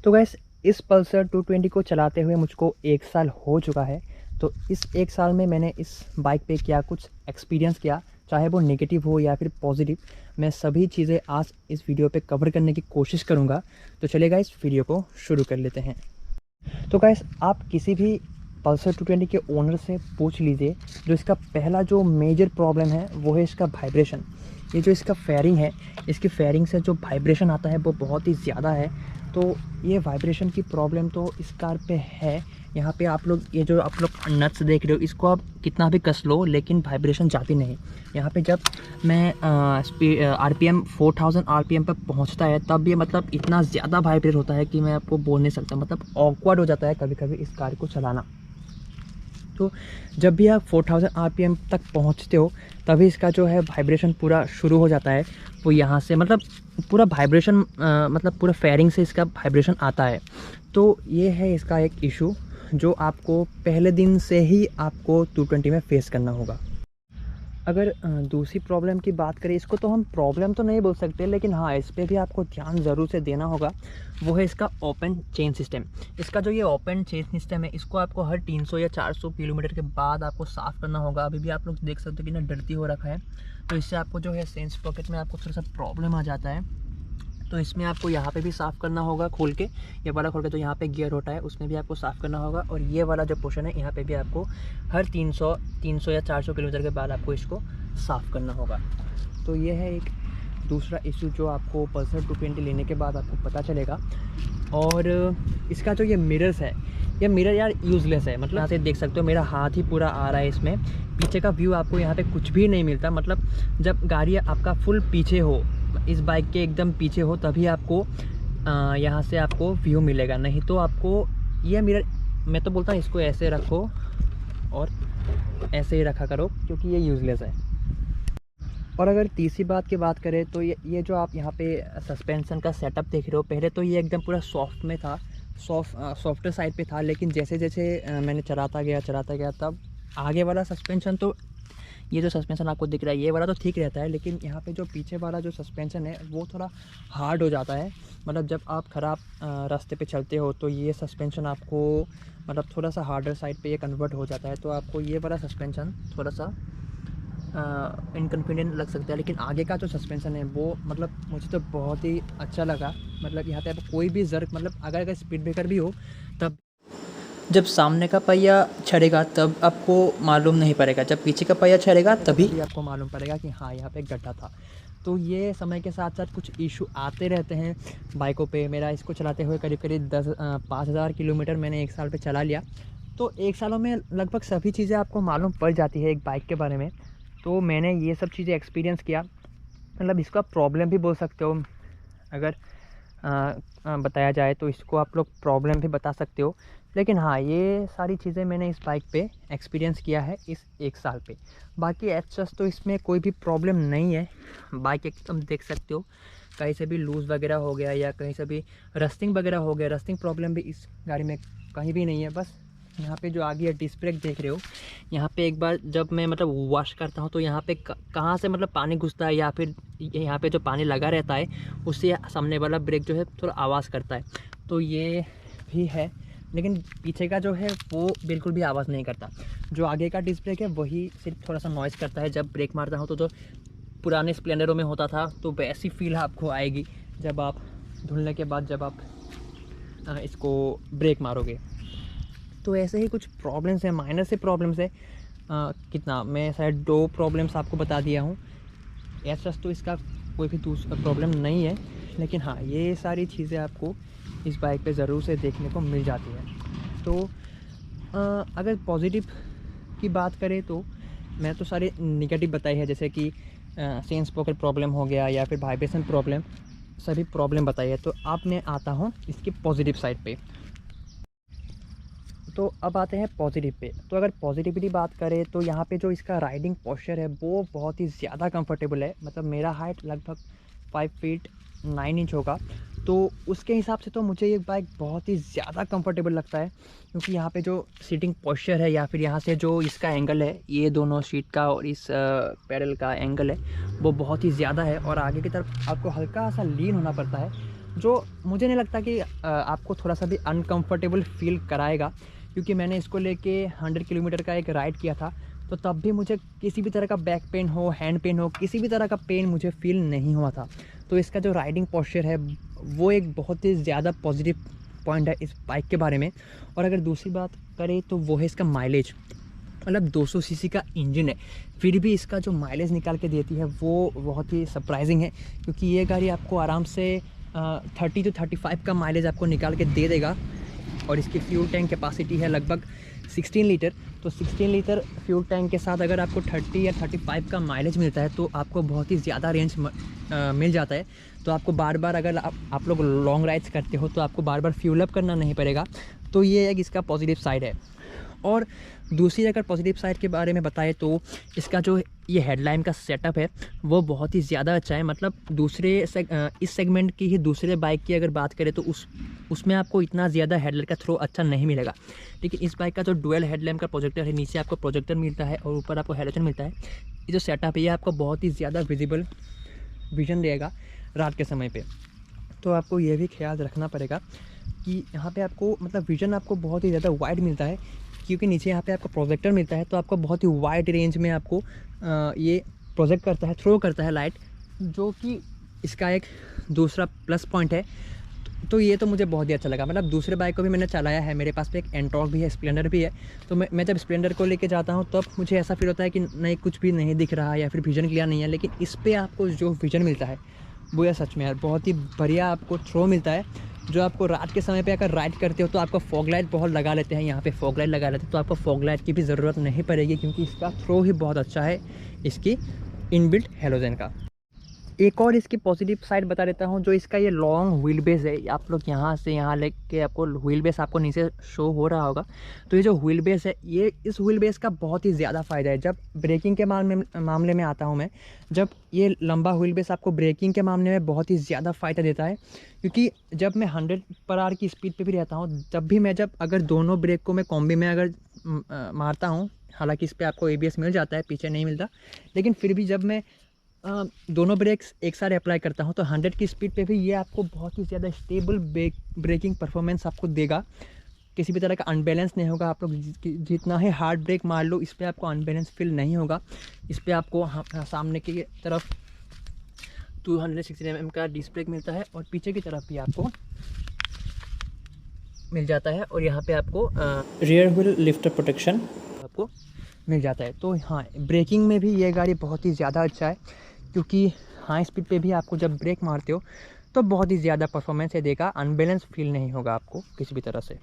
तो गैस इस पल्सर 220 को चलाते हुए मुझको 1 साल हो चुका है। तो इस 1 साल में मैंने इस बाइक पे क्या कुछ एक्सपीरियंस किया, चाहे वो नेगेटिव हो या फिर पॉजिटिव, मैं सभी चीज़ें आज इस वीडियो पे कवर करने की कोशिश करूँगा। तो चलिए गाइस वीडियो को शुरू कर लेते हैं। तो गाइस आप किसी भी पल्सर 220 के ओनर से पूछ लीजिए, जो इसका पहला जो मेजर प्रॉब्लम है वो है इसका वाइब्रेशन। ये जो इसका फेयरिंग है, इसकी फेयरिंग से जो वाइब्रेशन आता है वो बहुत ही ज़्यादा है। तो ये वाइब्रेशन की प्रॉब्लम तो इस कार पे है। यहाँ पे आप लोग ये जो आप लोग नट्स देख रहे हो, इसको आप कितना भी कस लो लेकिन वाइब्रेशन जाती नहीं। यहाँ पे जब मैं RPM 4000 RPM पर पहुँचता है तब ये मतलब इतना ज़्यादा वाइब्रेट होता है कि मैं आपको बोल नहीं सकता। मतलब ऑकवर्ड हो जाता है कभी कभी इस कार को चलाना। तो जब भी आप 4000 RPM तक पहुंचते हो तभी इसका जो है वाइब्रेशन पूरा शुरू हो जाता है। वो यहाँ से मतलब पूरा वाइब्रेशन मतलब पूरा फेयरिंग से इसका वाइब्रेशन आता है। तो ये है इसका एक इशू जो आपको पहले दिन से ही आपको 220 में फेस करना होगा। अगर दूसरी प्रॉब्लम की बात करें, इसको तो हम प्रॉब्लम तो नहीं बोल सकते, लेकिन हाँ इस पे भी आपको ध्यान ज़रूर से देना होगा। वो है इसका ओपन चेन सिस्टम। इसका जो ये ओपन चेन सिस्टम है, इसको आपको हर 300 या 400 किलोमीटर के बाद आपको साफ़ करना होगा। अभी भी आप लोग देख सकते हो कि ना डर्टी हो रखा है, तो इससे आपको जो है सेंस पॉकेट में आपको थोड़ा सा प्रॉब्लम आ जाता है। तो इसमें आपको यहाँ पे भी साफ़ करना होगा खोल के, ये वाला खोल के। तो यहाँ पे गियर होता है उसमें भी आपको साफ़ करना होगा, और ये वाला जो पोर्शन है यहाँ पे भी आपको हर 300 या 400 किलोमीटर के बाद आपको इसको साफ़ करना होगा। तो ये है एक दूसरा इशू जो आपको पल्सर 220 लेने के बाद आपको पता चलेगा। और इसका जो ये मिरर्स है, ये मिरर यार यूज़लेस है। मतलब यहाँ से देख सकते हो मेरा हाथ ही पूरा आ रहा है इसमें, पीछे का व्यू आपको यहाँ पे कुछ भी नहीं मिलता। मतलब जब गाड़ी आपका फुल पीछे हो, इस बाइक के एकदम पीछे हो, तभी आपको यहाँ से आपको व्यू मिलेगा। नहीं तो आपको ये मिरर, मैं तो बोलता हूँ इसको ऐसे रखो और ऐसे ही रखा करो, क्योंकि ये यूज़लेस है। और अगर तीसरी बात की बात करें तो ये जो आप यहाँ पे सस्पेंसन का सेटअप देख रहे हो, पहले तो ये एकदम पूरा सॉफ्ट में था, सॉफ्टर साइड पे था। लेकिन जैसे जैसे मैंने चलाता गया तब आगे वाला सस्पेंशन, तो ये जो सस्पेंशन आपको दिख रहा है ये वाला तो ठीक रहता है, लेकिन यहाँ पे जो पीछे वाला जो सस्पेंशन है वो थोड़ा हार्ड हो जाता है। मतलब जब आप ख़राब रास्ते पे चलते हो तो ये सस्पेंशन आपको मतलब थोड़ा सा हार्डर साइड पे ये कन्वर्ट हो जाता है। तो आपको ये वाला सस्पेंशन थोड़ा सा इनकन्वीनियंट लग सकता है। लेकिन आगे का जो सस्पेंशन है वो मतलब मुझे तो बहुत ही अच्छा लगा। मतलब यहाँ पे आप कोई भी ज़र्क, मतलब अगर स्पीड ब्रेकर भी हो तब जब सामने का पहिया छड़ेगा तब आपको मालूम नहीं पड़ेगा, जब पीछे का पहिया छड़ेगा तभी आपको मालूम पड़ेगा कि हाँ यहाँ पे गड्ढा था। तो ये समय के साथ साथ कुछ इशू आते रहते हैं बाइकों पे। मेरा इसको चलाते हुए करीब करीब 5000 किलोमीटर मैंने 1 साल पे चला लिया। तो 1 सालों में लगभग सभी चीज़ें आपको मालूम पड़ जाती है एक बाइक के बारे में। तो मैंने ये सब चीज़ें एक्सपीरियंस किया। मतलब इसको आप प्रॉब्लम भी बोल सकते हो, अगर बताया जाए तो इसको आप लोग प्रॉब्लम भी बता सकते हो। लेकिन हाँ ये सारी चीज़ें मैंने इस बाइक पे एक्सपीरियंस किया है इस 1 साल पे। बाकी एच तो इसमें कोई भी प्रॉब्लम नहीं है। बाइक एकदम देख सकते हो, कहीं से भी लूज़ वगैरह हो गया या कहीं से भी रस्टिंग वगैरह हो गया, रस्टिंग प्रॉब्लम भी इस गाड़ी में कहीं भी नहीं है। बस यहाँ पे जो आगे डिस्क ब्रेक देख रहे हो, यहाँ पे एक बार जब मैं मतलब वॉश करता हूँ तो यहाँ पे कहाँ से मतलब पानी घुसता है या फिर यहाँ पे जो पानी लगा रहता है उससे सामने वाला ब्रेक जो है थोड़ा आवाज़ करता है। तो ये भी है, लेकिन पीछे का जो है वो बिल्कुल भी आवाज़ नहीं करता। जो आगे का डिस्क ब्रेक है वही सिर्फ थोड़ा सा नॉइज़ करता है। जब ब्रेक मारता हूँ तो जो पुराने स्प्लेंडरों में होता था तो वैसी फील आपको आएगी जब आप धुलने के बाद जब आप इसको ब्रेक मारोगे। तो ऐसे ही कुछ प्रॉब्लम्स हैं, माइनर से प्रॉब्लम्स है। कितना मैं शायद 2 प्रॉब्लम्स आपको बता दिया हूँ। ऐसा तो इसका कोई भी दूसरा प्रॉब्लम नहीं है, लेकिन हाँ ये सारी चीज़ें आपको इस बाइक पे ज़रूर से देखने को मिल जाती है। तो अगर पॉजिटिव की बात करें तो मैं तो सारे निगेटिव बताई है, जैसे कि सेंस पॉकेट प्रॉब्लम हो गया या फिर वाइब्रेशन प्रॉब्लम, सभी प्रॉब्लम बताई है। तो अब मैं आता हूँ इसके पॉजिटिव साइड पे। तो अब आते हैं पॉजिटिव पे। तो अगर पॉजिटिविटी बात करें तो यहाँ पे जो इसका राइडिंग पोस्चर है वो बहुत ही ज़्यादा कंफर्टेबल है। मतलब मेरा हाइट लगभग 5 फीट 9 इंच होगा, तो उसके हिसाब से तो मुझे ये बाइक बहुत ही ज़्यादा कंफर्टेबल लगता है। क्योंकि यहाँ पे जो सीटिंग पोस्चर है या फिर यहाँ से जो इसका एंगल है, ये दोनों सीट का और इस पैडल का एंगल है वो बहुत ही ज़्यादा है। और आगे की तरफ आपको हल्का सा लीन होना पड़ता है, जो मुझे नहीं लगता कि आपको थोड़ा सा भी अनकंफर्टेबल फील कराएगा, क्योंकि मैंने इसको लेके 100 किलोमीटर का एक राइड किया था, तो तब भी मुझे किसी भी तरह का बैक पेन हो, हैंड पेन हो, किसी भी तरह का पेन मुझे फील नहीं हुआ था। तो इसका जो राइडिंग पोस्चर है वो एक बहुत ही ज़्यादा पॉजिटिव पॉइंट है इस बाइक के बारे में। और अगर दूसरी बात करें तो वो है इसका माइलेज। मतलब 200 सीसी का इंजन है, फिर भी इसका जो माइलेज निकाल के देती है वो बहुत ही सरप्राइजिंग है, क्योंकि ये गाड़ी आपको आराम से 30 to 35 का माइलेज आपको निकाल के दे देगा। और इसकी फ्यूल टैंक कैपेसिटी है लगभग 16 लीटर। तो 16 लीटर फ्यूल टैंक के साथ अगर आपको 30 या 35 का माइलेज मिलता है तो आपको बहुत ही ज़्यादा रेंज मिल जाता है। तो आपको बार बार अगर आप लोग लॉन्ग राइड्स करते हो तो आपको बार बार फ्यूल अप करना नहीं पड़ेगा। तो ये एक इसका पॉजिटिव साइड है। और दूसरी अगर पॉजिटिव साइड के बारे में बताएं तो इसका जो ये हेडलाइट का सेटअप है वो बहुत ही ज़्यादा अच्छा है। मतलब इस सेगमेंट की ही दूसरे बाइक की अगर बात करें तो उसमें आपको इतना ज़्यादा हेडलाइट का थ्रो अच्छा नहीं मिलेगा, लेकिन इस बाइक का जो डुअल हेडलैम्प का प्रोजेक्टर है, नीचे आपको प्रोजेक्टर मिलता है और ऊपर आपको हेलोजन मिलता है। ये जो सेटअप है ये आपको बहुत ही ज़्यादा विजिबल विजन देगा रात के समय पे। तो आपको ये भी ख्याल रखना पड़ेगा कि यहाँ पे आपको मतलब विजन आपको बहुत ही ज़्यादा वाइड मिलता है, क्योंकि नीचे यहाँ पे आपको प्रोजेक्टर मिलता है। तो आपको बहुत ही वाइड रेंज में आपको ये प्रोजेक्ट करता है, थ्रो करता है लाइट, जो कि इसका एक दूसरा प्लस पॉइंट है। तो ये तो मुझे बहुत ही अच्छा लगा। मतलब दूसरे बाइक को भी मैंने चलाया है, मेरे पास पे एक एंटॉर्क भी है, स्प्लेंडर भी है। तो मैं जब स्प्लेंडर को लेके जाता हूँ तब मुझे ऐसा फील होता है कि नहीं, कुछ भी नहीं दिख रहा या फिर विजन क्लियर नहीं है, लेकिन इस पर आपको जो विजन मिलता है वो यार सच में यार बहुत ही बढ़िया आपको थ्रो मिलता है। जो आपको रात के समय पे अगर राइड करते हो तो आपको फॉग लाइट बहुत लगा लेते हैं, यहाँ पे फॉग लाइट लगा लेते हैं, तो आपको फॉग लाइट की भी ज़रूरत नहीं पड़ेगी, क्योंकि इसका थ्रो ही बहुत अच्छा है इसकी इनबिल्ट हेलोजन का। एक और इसकी पॉजिटिव साइड बता देता हूँ, जो इसका ये लॉन्ग व्हील बेस है। आप लोग यहाँ से यहाँ लेके आपको व्हील बेस आपको नीचे शो हो रहा होगा। तो ये जो व्हील बेस है, ये इस व्हील बेस का बहुत ही ज़्यादा फ़ायदा है। जब ब्रेकिंग के मामले में आता हूँ मैं, जब ये लंबा व्हील बेस आपको ब्रेकिंग के मामले में बहुत ही ज़्यादा फ़ायदा देता है, क्योंकि जब मैं 100 पर आवर की स्पीड पर भी रहता हूँ, तब भी मैं जब अगर दोनों ब्रेक को मैं कॉम्बी में अगर मारता हूँ, हालाँकि इस पर आपको ABS मिल जाता है, पीछे नहीं मिलता, लेकिन फिर भी जब मैं दोनों ब्रेक्स एक साथ अप्लाई करता हूं तो 100 की स्पीड पे भी ये आपको बहुत ही ज़्यादा स्टेबल ब्रेकिंग परफॉर्मेंस आपको देगा। किसी भी तरह का अनबैलेंस नहीं होगा। आप लोग जितना ही हार्ड ब्रेक मार लो, इस पर आपको अनबैलेंस फील नहीं होगा। इस पर आपको सामने की तरफ 216 mm का डिस्क ब्रेक मिलता है और पीछे की तरफ भी आपको मिल जाता है, और यहाँ पे आपको रियर व्हील लिफ्टर प्रोटेक्शन आपको मिल जाता है। तो हाँ, ब्रेकिंग में भी ये गाड़ी बहुत ही ज़्यादा अच्छा है, क्योंकि हाई स्पीड पे भी आपको जब ब्रेक मारते हो तो बहुत ही ज़्यादा परफॉर्मेंस ये देगा, अनबैलेंस फील नहीं होगा आपको किसी भी तरह से।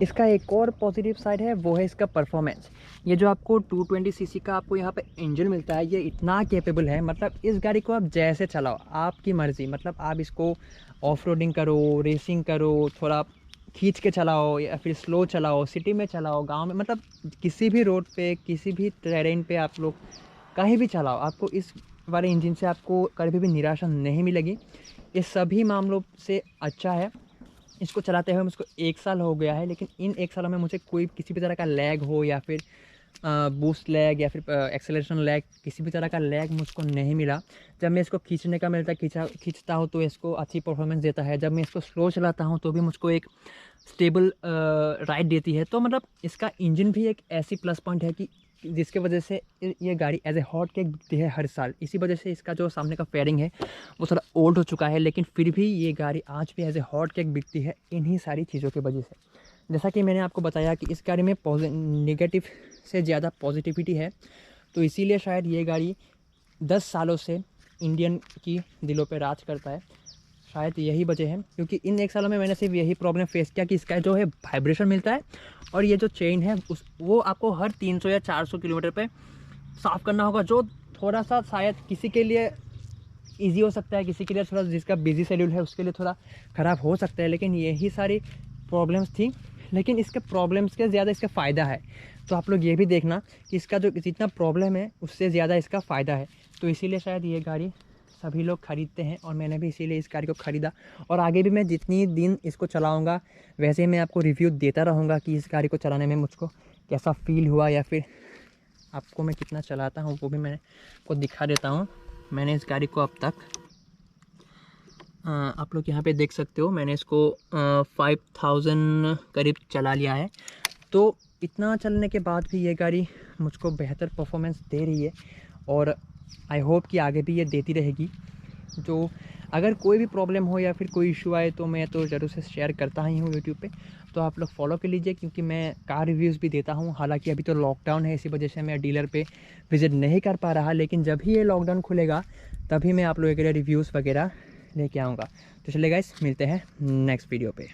इसका एक और पॉजिटिव साइड है, वो है इसका परफॉर्मेंस। ये जो आपको 220 सीसी का आपको यहाँ पे इंजन मिलता है, ये इतना कैपेबल है। मतलब इस गाड़ी को आप जैसे चलाओ, आपकी मर्ज़ी। मतलब आप इसको ऑफ रोडिंग करो, रेसिंग करो, थोड़ा खींच के चलाओ या फिर स्लो चलाओ, सिटी में चलाओ, गांव में, मतलब किसी भी रोड पे, किसी भी टेरेन पे आप लोग कहीं भी चलाओ, आपको इस वाले इंजन से आपको कभी भी निराशा नहीं मिलेगी। ये सभी मामलों से अच्छा है। इसको चलाते हुए मुझको 1 साल हो गया है, लेकिन इन 1 सालों में मुझे कोई किसी भी तरह का लैग हो या फिर बूस्ट लैग या फिर एक्सेलरेशन लैग, किसी भी तरह का लैग मुझको नहीं मिला। जब मैं इसको खींचने का मिलता है, खींचता हूँ तो इसको अच्छी परफॉर्मेंस देता है। जब मैं इसको स्लो चलाता हूँ तो भी मुझको एक स्टेबल राइड देती है। तो मतलब इसका इंजन भी एक ऐसी प्लस पॉइंट है कि जिसके वजह से ये गाड़ी एज ए हॉट केक बिकती है हर साल। इसी वजह से इसका जो सामने का फेयरिंग है वो थोड़ा ओल्ड हो चुका है, लेकिन फिर भी ये गाड़ी आज भी एज ए हॉट केक बिकती है इन्हीं सारी चीज़ों की वजह से। जैसा कि मैंने आपको बताया कि इस गाड़ी में नेगेटिव से ज़्यादा पॉजिटिविटी है, तो इसीलिए शायद ये गाड़ी 10 सालों से इंडियन की दिलों पे राज करता है। शायद यही वजह है, क्योंकि इन 1 सालों में मैंने सिर्फ यही प्रॉब्लम फेस किया कि इसका जो है वाइब्रेशन मिलता है, और ये जो चेन है वो आपको हर 300 या 400 किलोमीटर पे साफ़ करना होगा, जो थोड़ा सा शायद किसी के लिए ईजी हो सकता है, किसी के लिए थोड़ा, जिसका बिजी शेड्यूल है उसके लिए थोड़ा ख़राब हो सकता है। लेकिन यही सारी प्रॉब्लम्स थी, लेकिन इसके प्रॉब्लम्स के ज़्यादा इसका फ़ायदा है। तो आप लोग ये भी देखना कि इसका जो जितना प्रॉब्लम है उससे ज़्यादा इसका फ़ायदा है। तो इसीलिए शायद ये गाड़ी सभी लोग ख़रीदते हैं, और मैंने भी इसीलिए इस गाड़ी को ख़रीदा। और आगे भी मैं जितनी दिन इसको चलाऊँगा वैसे ही मैं आपको रिव्यू देता रहूँगा कि इस गाड़ी को चलाने में मुझको कैसा फ़ील हुआ, या फिर आपको मैं कितना चलाता हूँ वो भी मैं आपको दिखा देता हूँ। मैंने इस गाड़ी को अब तक आप लोग यहाँ पे देख सकते हो, मैंने इसको 5000 करीब चला लिया है। तो इतना चलने के बाद भी ये गाड़ी मुझको बेहतर परफॉर्मेंस दे रही है और आई होप कि आगे भी ये देती रहेगी। जो अगर कोई भी प्रॉब्लम हो या फिर कोई इशू आए तो मैं तो ज़रूर से शेयर करता ही हूँ यूट्यूब पे, तो आप लोग फॉलो कर लीजिए, क्योंकि मैं कार रिव्यूज़ भी देता हूँ। हालांकि अभी तो लॉकडाउन है, इसी वजह से मैं डीलर पे विज़िट नहीं कर पा रहा, लेकिन जब भी ये लॉकडाउन खुलेगा तभी मैं आप लोगों के लिए रिव्यूज़ वगैरह लेके आऊँगा। तो चलिए गाइस, मिलते हैं नेक्स्ट वीडियो पे।